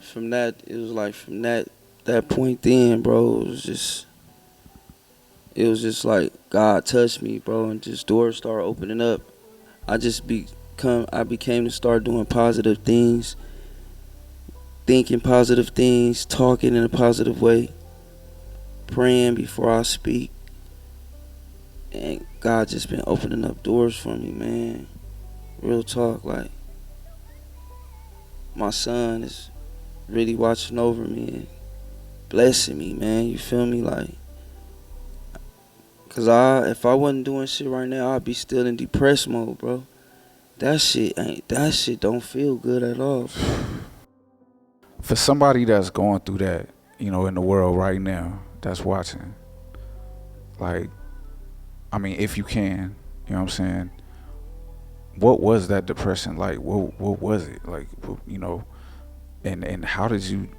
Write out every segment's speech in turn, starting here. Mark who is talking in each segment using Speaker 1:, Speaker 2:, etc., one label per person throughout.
Speaker 1: from that, it was like from that point then, bro, it was just like God touched me, bro, and just doors started opening up. I became to start doing positive things, thinking positive things, talking in a positive way, praying before I speak, and God just been opening up doors for me, man. Real talk, like my son is really watching over me and blessing me, man. You feel me, like. Cause if I wasn't doing shit right now, I'd be still in depressed mode, bro. That shit don't feel good at all, bro.
Speaker 2: For somebody that's going through that, in the world right now, that's watching, like, I mean, if you can, you know what I'm saying? What was that depression like? What was it like? And how did you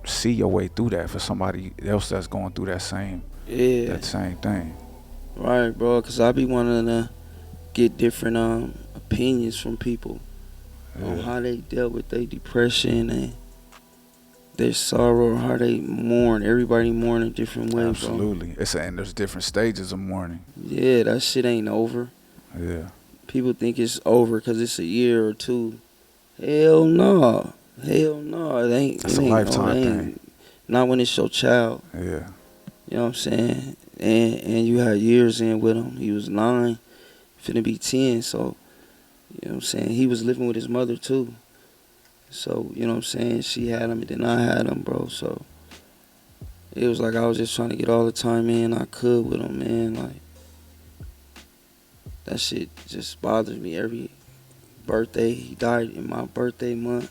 Speaker 2: see your way through that for somebody else that's going through
Speaker 1: Yeah,
Speaker 2: that same thing?
Speaker 1: right, bro. Cause I be wanting to get different opinions from people on
Speaker 2: Yeah,
Speaker 1: how they dealt with their depression and their sorrow, how they mourn. Everybody mourn a different way, bro.
Speaker 2: absolutely. And there's different stages of mourning.
Speaker 1: Yeah, that shit ain't over.
Speaker 2: Yeah,
Speaker 1: People think it's over because it's a year or two. Hell no. Hell no. It ain't.
Speaker 2: it's
Speaker 1: It
Speaker 2: a
Speaker 1: ain't. No, it
Speaker 2: lifetime thing.
Speaker 1: ain't. Not when it's your child.
Speaker 2: Yeah,
Speaker 1: You know what I'm saying? And you had years in with him. He was 9, finna be 10. So you know what I'm saying. He was living with his mother too. So you know what I'm saying. She had him and then I had him, bro. So it was like I was just trying to get all the time in I could with him, man. Like that shit just bothers me every birthday. He died in my birthday month.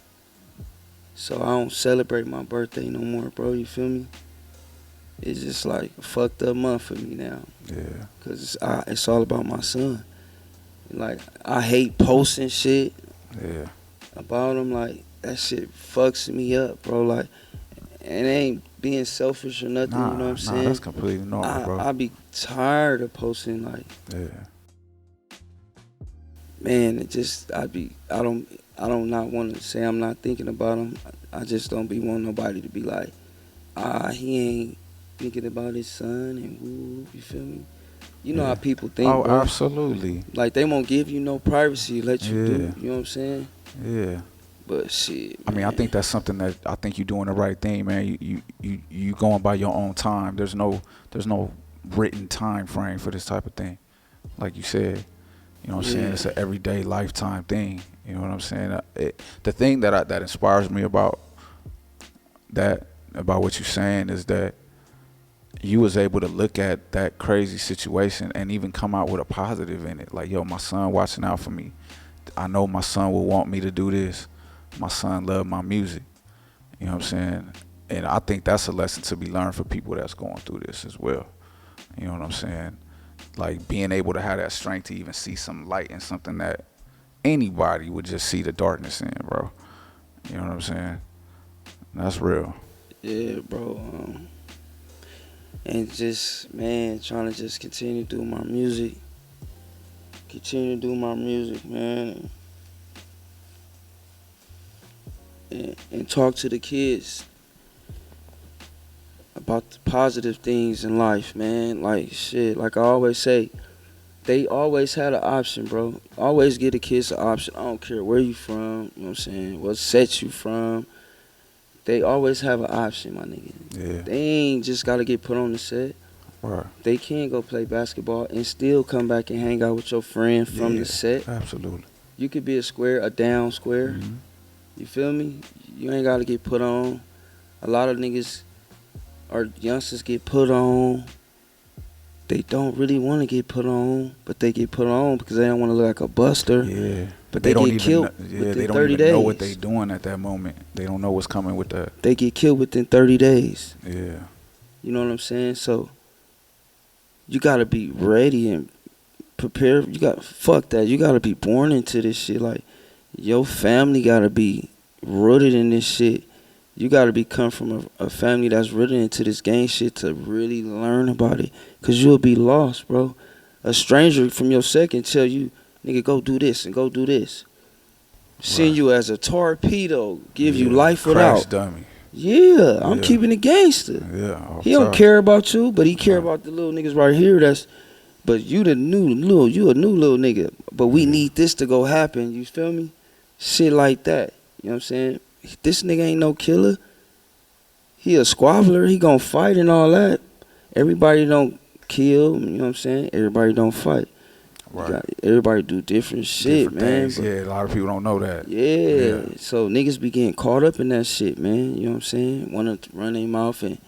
Speaker 1: So I don't celebrate my birthday no more, bro. You feel me? It's just like a fucked up month for me now.
Speaker 2: yeah,
Speaker 1: Cause it's all about my son. Like I hate posting shit
Speaker 2: yeah.
Speaker 1: about him. Like that shit fucks me up, bro. Like it ain't being selfish or nothing. You know what I'm
Speaker 2: Nah, that's
Speaker 1: saying?
Speaker 2: completely normal, bro.
Speaker 1: I be tired of posting. Like
Speaker 2: Yeah,
Speaker 1: man, it just I don't not want to say I'm not thinking about him. I just don't be wanting nobody to be like, he ain't thinking about his son and woo, you feel me? You know how
Speaker 2: yeah.
Speaker 1: people think,
Speaker 2: Oh,
Speaker 1: bro.
Speaker 2: absolutely.
Speaker 1: Like they won't give you no privacy, let you do.
Speaker 2: Yeah,
Speaker 1: You know what I'm saying?
Speaker 2: yeah.
Speaker 1: But shit,
Speaker 2: I mean, I
Speaker 1: man.
Speaker 2: think that's something that I think you're doing the right thing, man. You going by your own time. There's no written time frame for this type of thing. Like you said, you know what I'm saying?
Speaker 1: Yeah,
Speaker 2: It's an everyday lifetime thing. You know what I'm saying? The thing that inspires me that about what you're saying is that you was able to look at that crazy situation and even come out with a positive in it. Like, yo, my son watching out for me. I know my son will want me to do this. My son love my music. You know what I'm saying? And I think that's a lesson to be learned for people that's going through this as well. You know what I'm saying? Like being able to have that strength to even see some light in something that anybody would just see the darkness in, bro. You know what I'm saying? That's real.
Speaker 1: yeah, bro. And just man, trying to just continue to do my music, man, and talk to the kids about the positive things in life, man. Like shit, like I always say, they always had an option, bro. Always give the kids an option. I don't care where you from, you know what I'm saying, what set you from. They always have an option, my nigga.
Speaker 2: Yeah.
Speaker 1: They ain't just gotta get put on the set.
Speaker 2: Right.
Speaker 1: They can go play basketball and still come back and hang out with your friend from
Speaker 2: Yeah.
Speaker 1: the set.
Speaker 2: Absolutely.
Speaker 1: You could be a down square.
Speaker 2: Hmm.
Speaker 1: You feel me? You ain't gotta get put on. A lot of niggas or youngsters get put on. They don't really want to get put on, but they get put on because they don't want to look like a buster.
Speaker 2: Yeah.
Speaker 1: But
Speaker 2: They
Speaker 1: they
Speaker 2: don't
Speaker 1: get
Speaker 2: even.
Speaker 1: killed
Speaker 2: Yeah.
Speaker 1: within
Speaker 2: They don't
Speaker 1: 30
Speaker 2: even know what
Speaker 1: days.
Speaker 2: they doing at that moment. They don't know what's coming with that.
Speaker 1: They get killed within 30 days.
Speaker 2: Yeah.
Speaker 1: You know what I'm saying? So you gotta be ready and prepared. You got fuck that. You gotta be born into this shit. Like your family gotta be rooted in this shit. You gotta be come from a family that's rooted into this gang shit to really learn about it. Cause you'll be lost, bro. A stranger from your second tell you, nigga, go do this and go do this. Send you as a torpedo, give you
Speaker 2: Yeah.
Speaker 1: life
Speaker 2: Crash
Speaker 1: without.
Speaker 2: dummy.
Speaker 1: Yeah, I'm
Speaker 2: Yeah.
Speaker 1: keeping it gangster.
Speaker 2: Yeah. Off
Speaker 1: He don't
Speaker 2: top.
Speaker 1: care about you, but he care
Speaker 2: Right.
Speaker 1: about the little niggas right here. But you a new little nigga. But we
Speaker 2: Yeah.
Speaker 1: need this to go happen. You feel me? Shit like that. You know what I'm saying? This nigga ain't no killer. He a squabbler. He gonna fight and all that. Everybody don't kill. You know what I'm saying? Everybody don't fight.
Speaker 2: Right.
Speaker 1: Everybody do different shit,
Speaker 2: Different
Speaker 1: man.
Speaker 2: things. Yeah. A lot of people don't know that.
Speaker 1: Yeah. So niggas be getting caught up in that shit, man. You know what I'm saying? Wanna run their mouth and,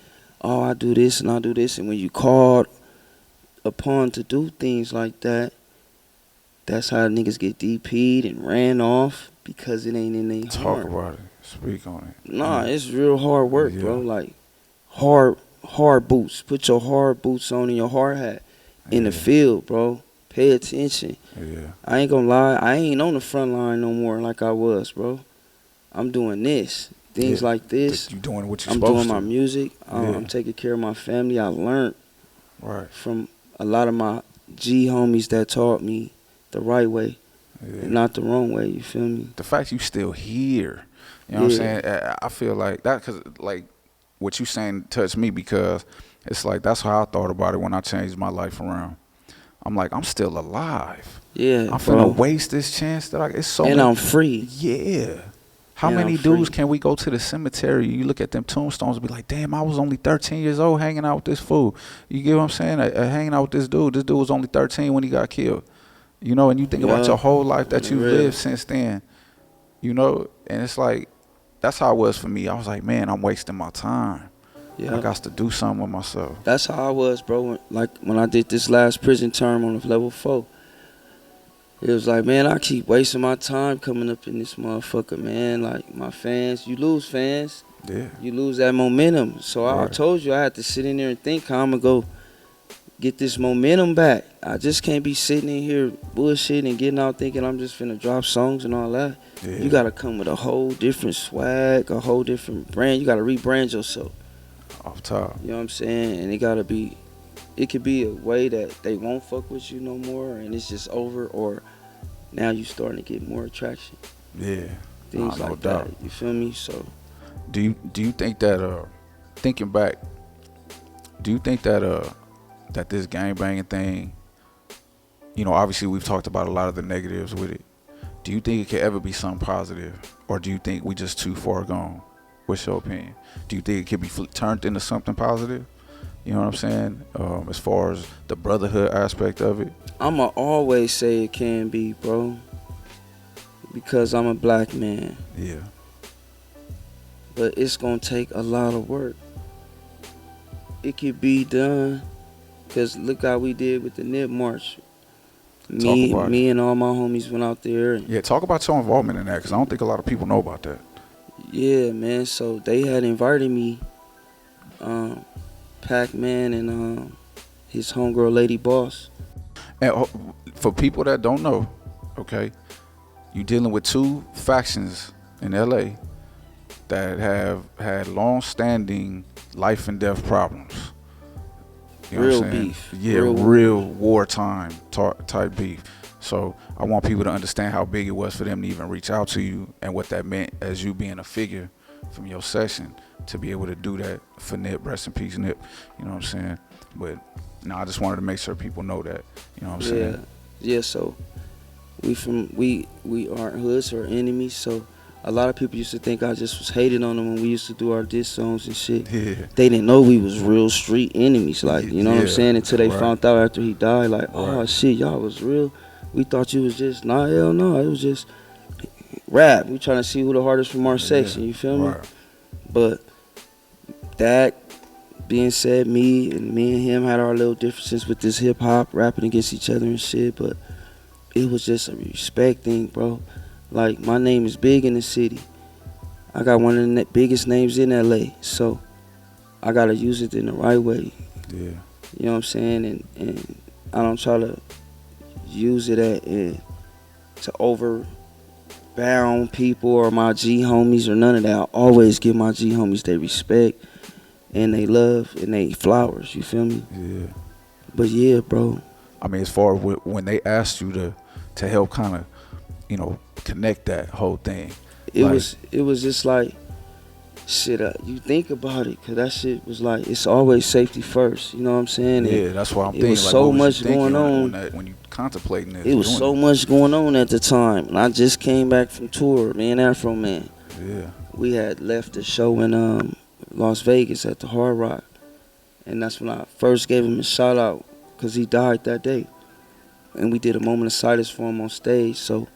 Speaker 1: oh, I do this and I do this. And when you called upon to do things like that, that's how niggas get DP'd and ran off because it ain't in their
Speaker 2: Talk
Speaker 1: heart.
Speaker 2: about it. Speak on it.
Speaker 1: Nah, it's real hard work,
Speaker 2: Yeah.
Speaker 1: bro. Like hard boots. Put your hard boots on and your hard hat in the
Speaker 2: Yeah.
Speaker 1: field, bro. Pay attention.
Speaker 2: Yeah.
Speaker 1: I ain't gonna lie, I ain't on the front line no more like I was, bro. I'm doing this. Things
Speaker 2: Yeah.
Speaker 1: like this.
Speaker 2: You doing what you're
Speaker 1: I'm
Speaker 2: supposed
Speaker 1: doing
Speaker 2: to.
Speaker 1: my music.
Speaker 2: Yeah.
Speaker 1: I'm taking care of my family. I learned
Speaker 2: Right.
Speaker 1: from a lot of my G homies that taught me the right way
Speaker 2: Yeah.
Speaker 1: and not the wrong way. You feel me?
Speaker 2: The fact you still here, you know what I'm saying? I feel like that, because like what you saying touched me, because it's like that's how I thought about it when I changed my life around. I'm like, I'm still alive.
Speaker 1: Yeah,
Speaker 2: I'm
Speaker 1: bro.
Speaker 2: finna waste this chance that it's so
Speaker 1: And
Speaker 2: many,
Speaker 1: I'm free.
Speaker 2: yeah. How
Speaker 1: And
Speaker 2: many
Speaker 1: I'm free.
Speaker 2: dudes can we go to the cemetery? You look at them tombstones and be like, damn, I was only 13 years old hanging out with this fool. You get what I'm saying? Hanging out with this dude. This dude was only 13 when he got killed. You know, and you think about
Speaker 1: Yeah.
Speaker 2: your whole life that you
Speaker 1: Real.
Speaker 2: lived since then. You know, and it's like, that's how it was for me. I was like, man, I'm wasting my time.
Speaker 1: Yeah.
Speaker 2: I got to do something with myself.
Speaker 1: That's how I was, bro. When I did this last prison term on the level 4. It was like, man, I keep wasting my time coming up in this motherfucker, man. Like, my fans, you lose fans,
Speaker 2: Yeah.
Speaker 1: you lose that momentum. So I
Speaker 2: Right.
Speaker 1: told you I had to sit in there and think how I'm going to go get this momentum back. I just can't be sitting in here bullshitting and getting out thinking I'm just finna drop songs and all that.
Speaker 2: Yeah.
Speaker 1: You got to come with a whole different swag, a whole different brand. You got to rebrand yourself.
Speaker 2: Off top.
Speaker 1: You know what I'm saying? And it could be a way that they won't fuck with you no more and it's just over, or now you starting to get more attraction.
Speaker 2: Yeah.
Speaker 1: Things
Speaker 2: Nah, no
Speaker 1: like
Speaker 2: doubt.
Speaker 1: that. You feel me? So
Speaker 2: Do you think that thinking back, do you think that that this gang banging thing, you know, obviously we've talked about a lot of the negatives with it. Do you think it could ever be something positive, or do you think we just too far gone? What's your opinion? Do you think it could be turned into something positive? You know what I'm saying? As far as the brotherhood aspect of it.
Speaker 1: I'ma always say it can be, bro. Because I'm a black man.
Speaker 2: Yeah.
Speaker 1: But it's gonna take a lot of work. It could be done. Cause look how we did with the Nip March. Me and all my homies went out there. And
Speaker 2: Yeah, talk about your involvement in that, because I don't think a lot of people know about that.
Speaker 1: yeah, man. So they had invited me, Pac-Man and his homegirl Lady Boss.
Speaker 2: And for people that don't know, okay, you dealing with two factions in LA that have had long-standing life and death problems. You know
Speaker 1: Real
Speaker 2: what I'm saying?
Speaker 1: beef.
Speaker 2: Yeah, real wartime type beef. So I want people to understand how big it was for them to even reach out to you and what that meant as you being a figure from your session to be able to do that for Nip. Rest in peace, Nip. You know what I'm saying? But no, I just wanted to make sure people know that. You know what I'm saying?
Speaker 1: Yeah. So we aren't hoods or enemies. So a lot of people used to think I just was hating on them when we used to do our diss songs and shit.
Speaker 2: Yeah.
Speaker 1: They didn't know we was real street enemies, like, you know what I'm
Speaker 2: Yeah,
Speaker 1: saying? Until they
Speaker 2: right.
Speaker 1: found out after he died, like, oh
Speaker 2: Right.
Speaker 1: shit, y'all was real. We thought you was just, nah, hell no, it was just rap. We trying to see who the hardest from our section, you feel me?
Speaker 2: Right.
Speaker 1: But that being said, me and him had our little differences with this hip hop, rapping against each other and shit, but it was just a respect thing, bro. Like, my name is big in the city. I got one of the biggest names in LA, so I gotta use it in the right way.
Speaker 2: Yeah.
Speaker 1: You know what I'm saying? And I don't try to use it to overbound people or my G homies or none of that. I always give my G homies their respect and they love and they flowers, you feel me?
Speaker 2: Yeah.
Speaker 1: But yeah, bro.
Speaker 2: I mean, as far as when they asked you to help kind of connect that whole thing.
Speaker 1: It was just like shit. You think about it, cause that shit was like it's always safety first. You know what I'm saying?
Speaker 2: Yeah, that's why I'm
Speaker 1: it
Speaker 2: thinking.
Speaker 1: was
Speaker 2: Like,
Speaker 1: so
Speaker 2: what was
Speaker 1: much
Speaker 2: you thinking
Speaker 1: going on.
Speaker 2: when you contemplating this?
Speaker 1: It was so much going on at the time, and I just came back from tour. Me and Afro Man.
Speaker 2: Yeah.
Speaker 1: We had left the show in Las Vegas at the Hard Rock, and that's when I first gave him a shout out, cause he died that day, and we did a moment of silence for him on stage. So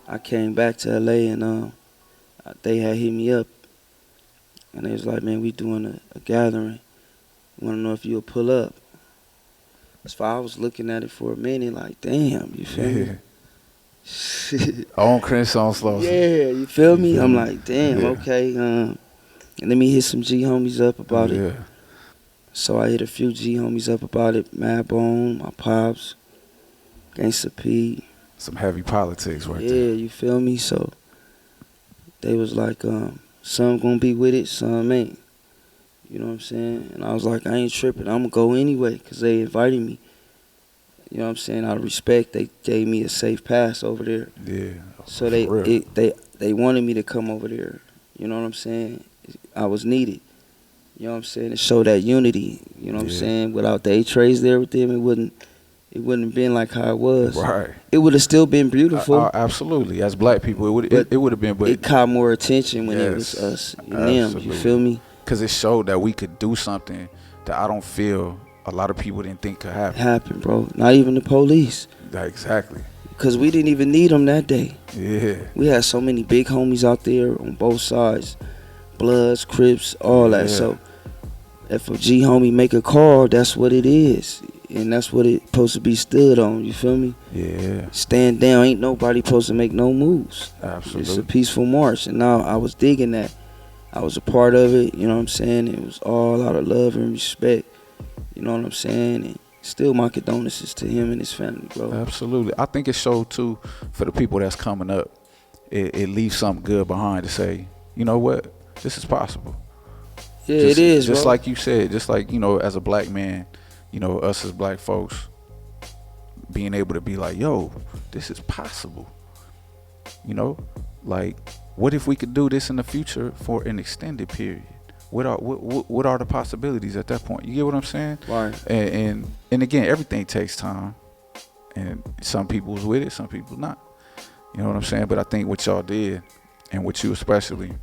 Speaker 1: I came back to LA, and they had hit me up, and they was like, "Man, we doing a gathering. Want to know if you'll pull up?" So I was looking at it for a minute, like, "Damn, you feel me?"
Speaker 2: On Chris on slow.
Speaker 1: Yeah, you feel me? I'm
Speaker 2: me?
Speaker 1: like, "Damn,
Speaker 2: Yeah.
Speaker 1: okay." Let me hit some G homies up about it.
Speaker 2: Yeah.
Speaker 1: So I hit a few G homies up about it. Mad Bone, my pops, GANGSTA P.
Speaker 2: Some heavy politics right
Speaker 1: Yeah,
Speaker 2: there.
Speaker 1: you feel me? So they was like, some gonna be with it, some ain't. You know what I'm saying? And I was like, I ain't tripping. I'm gonna go anyway, cause they invited me. You know what I'm saying? Out of respect, they gave me a safe pass over there.
Speaker 2: Yeah.
Speaker 1: So
Speaker 2: for real.
Speaker 1: they wanted me to come over there. You know what I'm saying? I was needed. You know what I'm saying? To show that unity. You know what I'm
Speaker 2: Yeah.
Speaker 1: saying? Without the A-Trays there with them, it wouldn't have been like how it was.
Speaker 2: Right.
Speaker 1: It would have still been beautiful.
Speaker 2: Absolutely. As black people, it would have been, but
Speaker 1: it caught more attention when it was
Speaker 2: Yes,
Speaker 1: us and them. You
Speaker 2: absolutely.
Speaker 1: feel me?
Speaker 2: because it showed that we could do something that I don't feel a lot of people didn't think could happen.
Speaker 1: Happen, bro. Not even the police.
Speaker 2: Exactly.
Speaker 1: Because we didn't even need them that day.
Speaker 2: Yeah.
Speaker 1: We had so many big homies out there on both sides. Bloods, Crips, all that.
Speaker 2: Yeah.
Speaker 1: So if a G homie make a call, that's what it is. And that's what it's supposed to be stood on. You feel me?
Speaker 2: Yeah.
Speaker 1: Stand down. Ain't nobody supposed to make no moves.
Speaker 2: Absolutely.
Speaker 1: It's a peaceful march. And now I was digging that. I was a part of it. You know what I'm saying? It was all out of love and respect. You know what I'm saying? And still my condolences to him and his family, bro.
Speaker 2: Absolutely. I think it showed too for the people that's coming up. It leaves something good behind to say, you know what? This is possible.
Speaker 1: Yeah, it is,
Speaker 2: Just
Speaker 1: bro.
Speaker 2: like you said, just like, you know, as a black man, you know, us as black folks being able to be like, yo, this is possible. You know, like, what if we could do this in the future for an extended period? What are the possibilities at that point? You get what I'm saying?
Speaker 1: Right.
Speaker 2: And again, everything takes time, and some people's with it, some people not. You know what I'm saying? But I think what y'all did, and what you especially,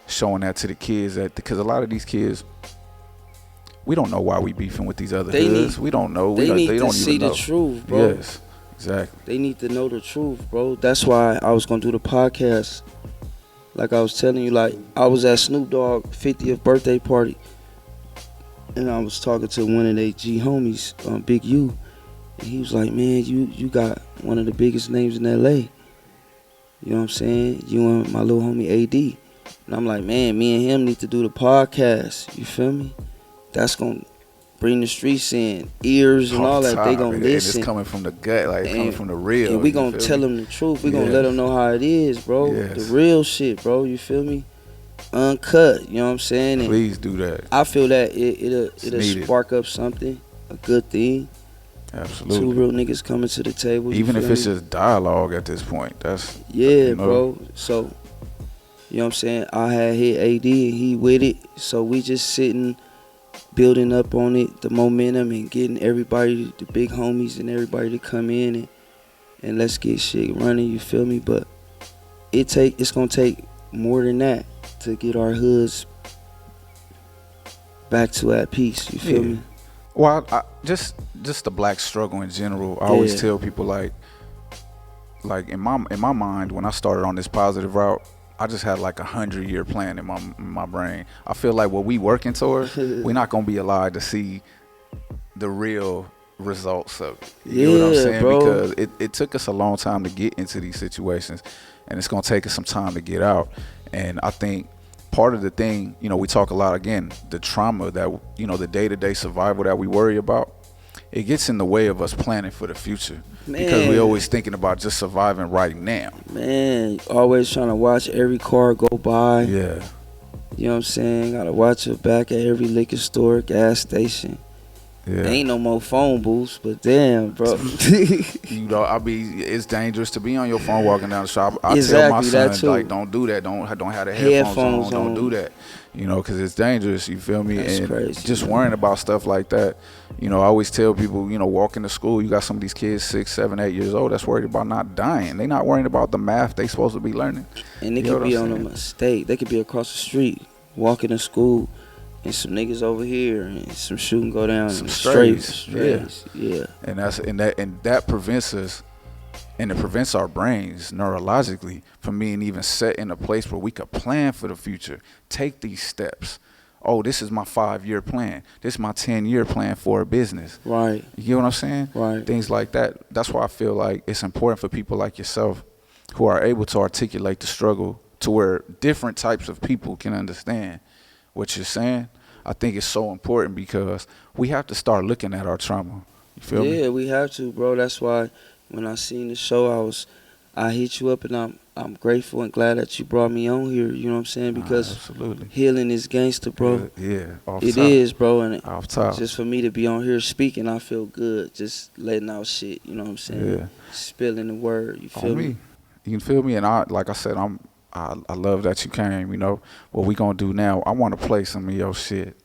Speaker 2: showing that to the kids, that because a lot of these kids, we don't know why we beefing with these other hoods. We don't know.
Speaker 1: They need
Speaker 2: they don't
Speaker 1: to see
Speaker 2: even know
Speaker 1: the truth, bro.
Speaker 2: Yes, exactly.
Speaker 1: They need to know the truth, bro. That's why I was gonna do the podcast. Like I was telling you, like I was at Snoop Dogg 50th birthday party, and I was talking to one of they G homies, Big U, and he was like, "Man, you got one of the biggest names in LA." You know what I'm saying? You and my little homie AD, and I'm like, "Man, me and him need to do the podcast." You feel me? That's gonna bring the streets in, ears and all that. They gonna
Speaker 2: and
Speaker 1: listen.
Speaker 2: it's coming from the gut, like it's coming from the real.
Speaker 1: And we
Speaker 2: you
Speaker 1: gonna
Speaker 2: feel
Speaker 1: tell
Speaker 2: me?
Speaker 1: them the truth. We gonna let them know how it is, bro.
Speaker 2: Yes.
Speaker 1: The real shit, bro. You feel me? Uncut. You know what I'm saying? And
Speaker 2: Please do that.
Speaker 1: I feel that it'll
Speaker 2: needed.
Speaker 1: spark up something, a good thing.
Speaker 2: Absolutely.
Speaker 1: Two real niggas coming to the table.
Speaker 2: Even if it's
Speaker 1: me?
Speaker 2: just dialogue at this point, that's
Speaker 1: Yeah, bro. So you know what I'm saying? I had hit AD and he with it. So we just sitting, building up on it, the momentum, and getting everybody, the big homies and everybody to come in and let's get shit running. You feel me? But it's gonna take more than that to get our hoods back to at peace. You feel me?
Speaker 2: Well, just the black struggle in general. I always tell people like in my mind, when I started on this positive route, I just had like 100-year plan in my brain. I feel like what we working towards, we're not gonna be alive to see the real results of it. You know what I'm saying?
Speaker 1: Bro.
Speaker 2: Because it took us a long time to get into these situations, and it's gonna take us some time to get out. And I think part of the thing, you know, we talk a lot, again, the trauma that, you know, the day-to-day survival that we worry about, it gets in the way of us planning for the future.
Speaker 1: Man.
Speaker 2: Because we always thinking about just surviving right now.
Speaker 1: Man, always trying to watch every car go by.
Speaker 2: Yeah.
Speaker 1: You know what I'm saying? Gotta watch it back at every liquor store, gas station.
Speaker 2: Yeah.
Speaker 1: Ain't no more phone booths, but damn, bro.
Speaker 2: You know, it's dangerous to be on your phone walking down the shop. I tell my
Speaker 1: Exactly, that
Speaker 2: son,
Speaker 1: too.
Speaker 2: like, don't do that. Don't have the
Speaker 1: Headphones
Speaker 2: headphones on. Don't
Speaker 1: on.
Speaker 2: do that. You know, because it's dangerous. You feel me?
Speaker 1: That's
Speaker 2: and
Speaker 1: crazy,
Speaker 2: just
Speaker 1: man.
Speaker 2: worrying about stuff like that. You know, I always tell people, you know, walking to school, you got some of these kids 6, 7, 8 years old that's worried about not dying. They not worrying about the math they supposed to be learning.
Speaker 1: And they
Speaker 2: You know
Speaker 1: could
Speaker 2: what
Speaker 1: be
Speaker 2: I'm
Speaker 1: on a
Speaker 2: saying?
Speaker 1: mistake. They could be across the street, walking to school, and some niggas over here, and some shooting go down.
Speaker 2: Some
Speaker 1: and
Speaker 2: strays.
Speaker 1: strays. Yeah.
Speaker 2: And that prevents us, and it prevents our brains neurologically from being even set in a place where we could plan for the future, take these steps. Oh, this is my 5-year plan. This is my 10-year plan for a business.
Speaker 1: Right.
Speaker 2: You get what I'm saying?
Speaker 1: Right.
Speaker 2: Things like that. That's why I feel like it's important for people like yourself who are able to articulate the struggle to where different types of people can understand what you're saying. I think it's so important because we have to start looking at our trauma. You feel me?
Speaker 1: Yeah, we have to, bro. That's why when I seen the show, I hit you up, and I'm grateful and glad that you brought me on here. You know what I'm saying? Because
Speaker 2: absolutely.
Speaker 1: healing is gangster, bro.
Speaker 2: Yeah, off
Speaker 1: It
Speaker 2: top.
Speaker 1: is, bro. And
Speaker 2: Off top.
Speaker 1: just for me to be on here speaking, I feel good. Just letting out shit. You know what I'm saying?
Speaker 2: Yeah.
Speaker 1: Spilling the word. You feel
Speaker 2: On me. You can feel me? And like I said, I love that you came, you know. What we gonna do now, I wanna play some of your shit.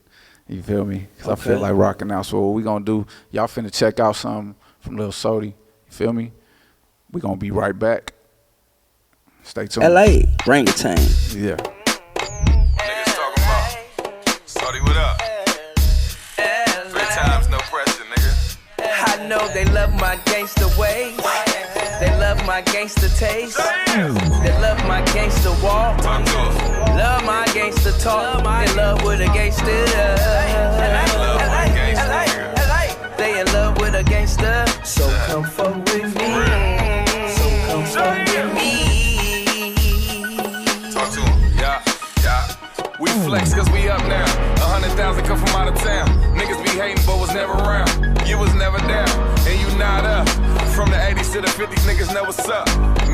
Speaker 2: You feel me? Because I feel
Speaker 1: Okay.
Speaker 2: like rocking out. So what we gonna do, y'all finna check out something from Lil Sodi. You feel me? We gonna be right back. Stay tuned.
Speaker 1: LA, orangutan.
Speaker 2: Yeah.
Speaker 3: Niggas talking about Sodi, what up? 3 times, no pressure, nigga.
Speaker 4: I know they love my gangster ways. They love my gangster taste. They love my gangster walk.
Speaker 3: Talk to us.
Speaker 4: Love my gangster talk. In love with a gangster.
Speaker 3: Love my gangster, nigga.
Speaker 4: They in love with a gangster. So come fuck with me. So come fuck with me.
Speaker 3: Talk to him. Yeah, yeah. We flex cause we up now. 100,000 come from out of town. Niggas be hating but was never around. You was never down, and you not up. From the 80s to the 50s, niggas know what's up.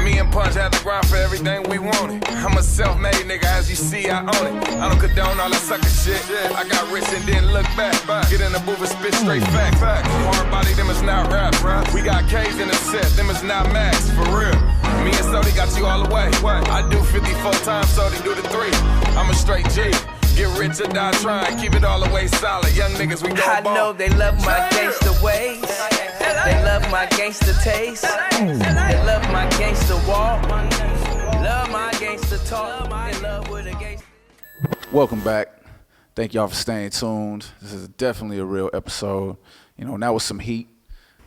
Speaker 3: Me and Punch had to grind for everything we wanted. I'm a self-made nigga, as you see, I own it. I don't condone all that sucker shit. I got rich and didn't look back. Get in the booth and spit straight facts. Hard body, them is not rap. We got K's in the set, them is not Max, for real. Me and Sodi got you all the way. I do 54 times, Sodi do the 3. I'm a straight G. Get rich or die trying, keep it all the way solid. Young niggas, we go
Speaker 4: I
Speaker 3: ball.
Speaker 4: know they love my gangster ways. They love my gangster taste. They love my gangster walk. Love my gangster talk. In love with a gangster.
Speaker 2: Welcome back. Thank y'all for staying tuned. This is definitely a real episode. You know, and that was some heat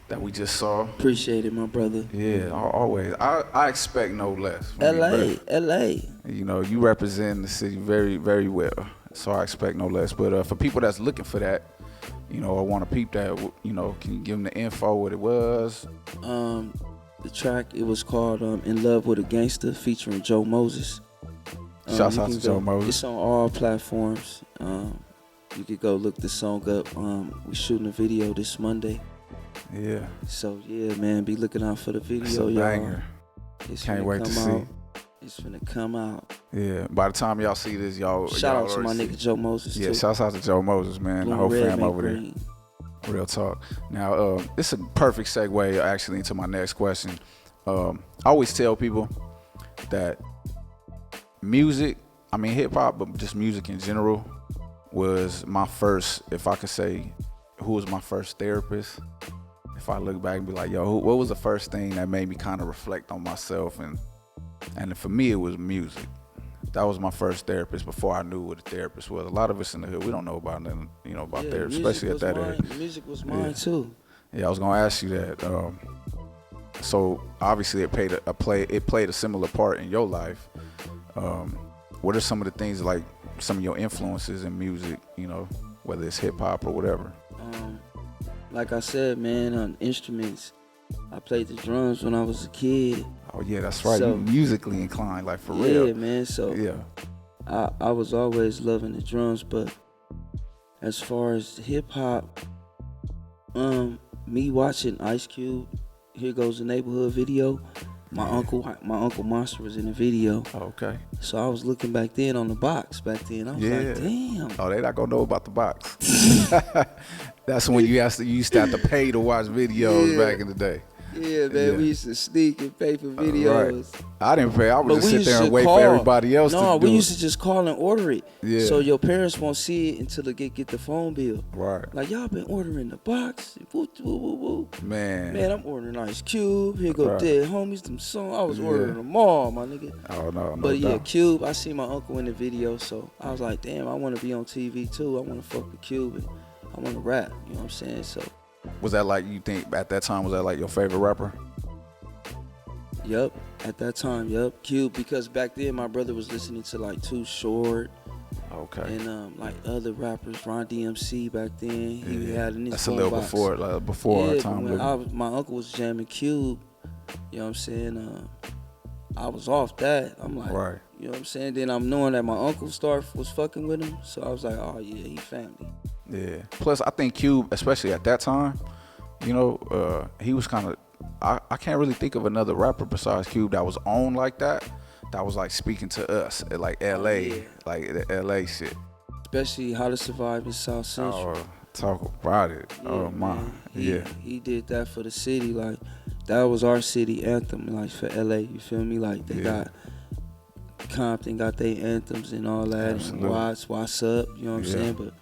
Speaker 2: that we just saw.
Speaker 1: Appreciate it, my brother.
Speaker 2: Yeah, always. I expect no less. from you,
Speaker 1: LA,
Speaker 2: brother.
Speaker 1: LA.
Speaker 2: You know, you represent the city very, very well. So I expect no less. But for people that's looking for that, you know, I want to peep that, you know, can you give them the info, what it was?
Speaker 1: The track, it was called In Love with a Gangster, featuring Joe Moses.
Speaker 2: Shouts
Speaker 1: You
Speaker 2: out
Speaker 1: can
Speaker 2: to Joe
Speaker 1: go-
Speaker 2: Moses.
Speaker 1: It's on all platforms. You could go look the song up. We shooting a video this Monday.
Speaker 2: Yeah,
Speaker 1: So yeah, man, be looking out for the video,
Speaker 2: it's a
Speaker 1: y'all.
Speaker 2: banger.
Speaker 1: It's
Speaker 2: Can't
Speaker 1: finna
Speaker 2: wait to
Speaker 1: come
Speaker 2: see.
Speaker 1: out. It's finna come out.
Speaker 2: Yeah, by the time y'all see this, y'all
Speaker 1: Shout out to
Speaker 2: already
Speaker 1: my
Speaker 2: see.
Speaker 1: nigga Joe Moses
Speaker 2: Yeah,
Speaker 1: too.
Speaker 2: shouts out to Joe Moses, man,
Speaker 1: Blue
Speaker 2: the whole
Speaker 1: and red
Speaker 2: fam
Speaker 1: make
Speaker 2: over there.
Speaker 1: green.
Speaker 2: Real talk. Now, it's a perfect segue actually into my next question. I always tell people that music, I mean hip hop, but just music in general, was my first, if I could say, who was my first therapist. If I look back and be like, yo, what was the first thing that made me kind of reflect on myself? And for me, it was music. That was my first therapist before I knew what a therapist was. A lot of us in the hood, we don't know about nothing, you know, about therapy,
Speaker 1: music
Speaker 2: especially at
Speaker 1: was
Speaker 2: that
Speaker 1: mine.
Speaker 2: age.
Speaker 1: Music was mine
Speaker 2: Yeah.
Speaker 1: too.
Speaker 2: Yeah, I was gonna ask you that. So obviously it played a similar part in your life. What are some of the things, like some of your influences in music? You know, whether it's hip hop or whatever.
Speaker 1: Like I said, man, on instruments, I played the drums when I was a kid.
Speaker 2: Oh yeah, that's right.
Speaker 1: So-
Speaker 2: You musically inclined, like for
Speaker 1: Yeah,
Speaker 2: real.
Speaker 1: man. So
Speaker 2: Yeah.
Speaker 1: I was always loving the drums, but as far as hip hop, me watching Ice Cube, Here Goes the Neighborhood video, My uncle Monster was in the video.
Speaker 2: Okay.
Speaker 1: So I was looking back then on the box. Back then I was like, damn.
Speaker 2: Oh, they not gonna know about the box. That's when you used to have to pay to watch videos back in the day.
Speaker 1: Yeah, man, we used to sneak and pay for videos.
Speaker 2: Right. I didn't pay. I would just sit there and wait
Speaker 1: call.
Speaker 2: for everybody else to do it.
Speaker 1: No, we used to just call and order it.
Speaker 2: Yeah.
Speaker 1: So your parents won't see it until they get the phone bill.
Speaker 2: Right.
Speaker 1: Like, y'all been ordering the box. Woo, woo, woo, woo.
Speaker 2: Man,
Speaker 1: I'm ordering Ice Cube. Here go
Speaker 2: Right.
Speaker 1: Dead Homies, them songs. I was ordering them all, my nigga.
Speaker 2: Oh, no
Speaker 1: But yeah,
Speaker 2: doubt.
Speaker 1: Cube, I see my uncle in the video, so I was like, damn, I want to be on TV too. I want to fuck with Cube and I want to rap. You know what I'm saying? So.
Speaker 2: Was that like, you think at that time, was that like your favorite rapper?
Speaker 1: Yup, at that time, yup. Cube, because back then my brother was listening to like Too Short.
Speaker 2: Okay.
Speaker 1: And like other rappers, Ron DMC back then, he had in his
Speaker 2: That's a little
Speaker 1: box.
Speaker 2: before our time.
Speaker 1: When my uncle was jamming Cube, you know what I'm saying? I was off that. I'm like,
Speaker 2: Right.
Speaker 1: you know what I'm saying? Then I'm knowing that my uncle was fucking with him, so I was like, oh yeah, he family.
Speaker 2: Yeah. Plus, I think Cube, especially at that time, you know, he was kind of. I can't really think of another rapper besides Cube that was on like that. That was like speaking to us, like LA, like the LA shit.
Speaker 1: Especially How to Survive in South Central.
Speaker 2: Oh, talk about it.
Speaker 1: Yeah,
Speaker 2: Oh my,
Speaker 1: man. He did that for the city. Like that was our city anthem. Like for LA, you feel me? Like they got Compton got their anthems and all that.
Speaker 2: Absolutely.
Speaker 1: And What's Up? You know what I'm saying? But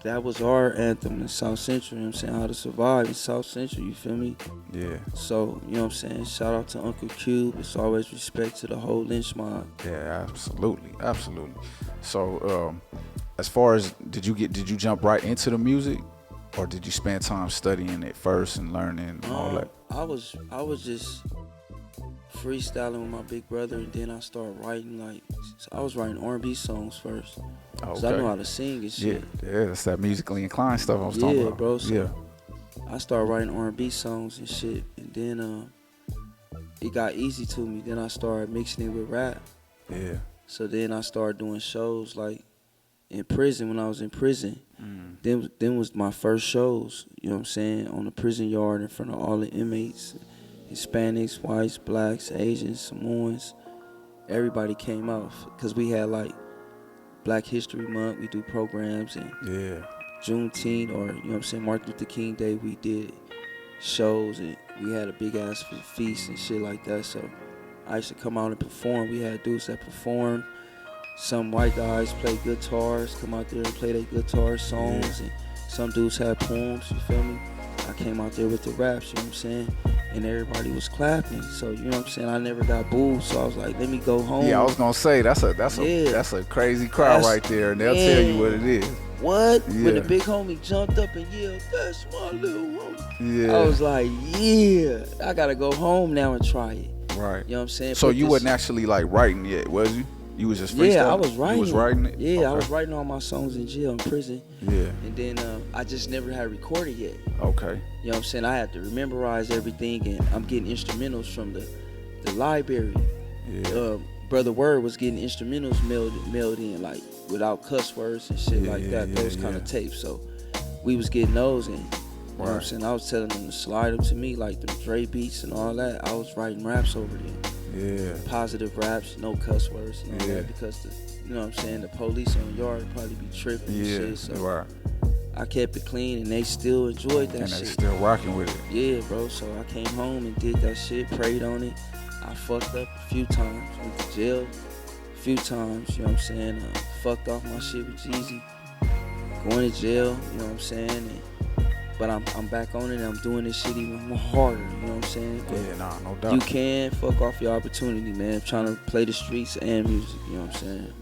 Speaker 1: that was our anthem in South Central. You know what I'm saying? How to Survive in South Central. You feel me?
Speaker 2: Yeah.
Speaker 1: So you know what I'm saying? Shout out to Uncle Cube. It's always respect to the whole lynch mob.
Speaker 2: Yeah, absolutely. So, as far as did you jump right into the music, or did you spend time studying it first and learning and all that?
Speaker 1: I was just freestyling with my big brother, and then I started writing I was writing R&B songs first. Cause I know how to sing and shit.
Speaker 2: Yeah, that's that musically inclined stuff I was talking about.
Speaker 1: Bro. So I started writing R&B songs and shit, and then it got easy to me. Then I started mixing it with rap.
Speaker 2: Yeah.
Speaker 1: So then I started doing shows like in prison when I was in prison. Then was my first shows, you know what I'm saying, on the prison yard in front of all the inmates, Hispanics, whites, blacks, Asians, Samoans. Everybody came out because we had like Black History Month. We do programs, and Juneteenth, or you know what I'm saying, Martin Luther King Day, we did shows, and we had a big ass feast and shit like that. So I used to come out and perform. We had dudes that performed. Some white guys play guitars, come out there and play their guitar songs, and some dudes had poems, you feel me? I came out there with the raps, you know what I'm saying? And everybody was clapping, so you know what I'm saying? I never got booed, so I was like, let me go home.
Speaker 2: Yeah, I was gonna say that's a crazy crowd right there, and they'll tell you what it is.
Speaker 1: What?
Speaker 2: Yeah.
Speaker 1: When the big homie jumped up and yelled, "That's my little homie."
Speaker 2: Yeah.
Speaker 1: I was like, yeah, I gotta go home now and try it.
Speaker 2: Right.
Speaker 1: You know what I'm saying?
Speaker 2: So you wasn't actually like writing yet, was you? You was just freestyling?
Speaker 1: Yeah, I was writing.
Speaker 2: You was writing it?
Speaker 1: Yeah,
Speaker 2: Okay.
Speaker 1: I was writing all my songs in jail, in prison.
Speaker 2: Yeah.
Speaker 1: And then I just never had recorded yet.
Speaker 2: Okay.
Speaker 1: You know what I'm saying? I had to memorize everything, and I'm getting instrumentals from the library.
Speaker 2: Yeah.
Speaker 1: Brother Word was getting instrumentals mailed in, like without cuss words and shit like that, those kind of tapes. So we was getting those, and you know what I'm saying? I was telling them to slide them to me, like the Dre beats and all that. I was writing raps over them.
Speaker 2: Yeah.
Speaker 1: Positive raps, no cuss words and all that, because you know what I'm saying, the police on the yard would probably be tripping and shit. So I kept it clean, and they still enjoyed that shit.
Speaker 2: And they still rocking with it.
Speaker 1: Yeah, bro. So I came home and did that shit, prayed on it. I fucked up a few times, went to jail a few times, you know what I'm saying? Fucked off my shit with Jeezy, going to jail, you know what I'm saying? But I'm back on it, and I'm doing this shit even more harder, you know what I'm saying? But
Speaker 2: no doubt.
Speaker 1: you can fuck off your opportunity, man. I'm trying to play the streets and music, you know what I'm saying?